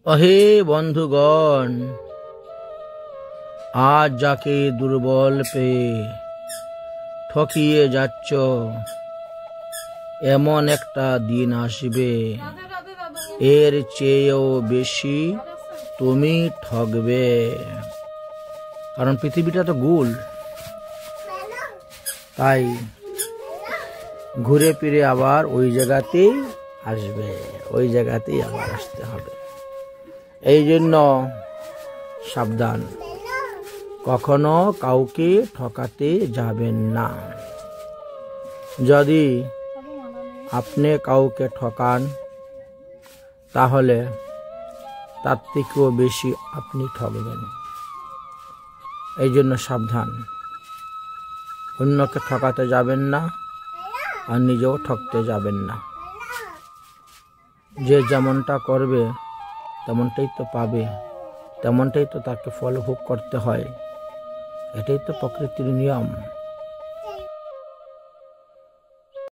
अहे बंधुगण, आज जाके दुर्बल पे ठकिए जाচ্ছ এমন একটা দিন আসবে এর চেয়েও বেশি তুমি ঠকবে। কারণ পৃথিবীটা তো গোল, তাই ঘুরে ফিরে আবার ওই জায়গাতেই আসবে, ওই জায়গাতেই আবার আসতে হবে। এই জন্য সাবধান, কখনো কাউকে ঠকাতে যাবেন না। যদি আপনি কাউকে ঠকান তাহলে তার থেকেও বেশি আপনি ঠকবেন। এই জন্য সাবধান, অন্যকে ঠকাতে যাবেন না আর নিজেও ঠকতে যাবেন না। যে যেমনটা করবে তেমনটাই তো পাবে, তেমনটাই তো তাকে ফল ভোগ করতে হয়। এটাই তো প্রকৃতির নিয়ম।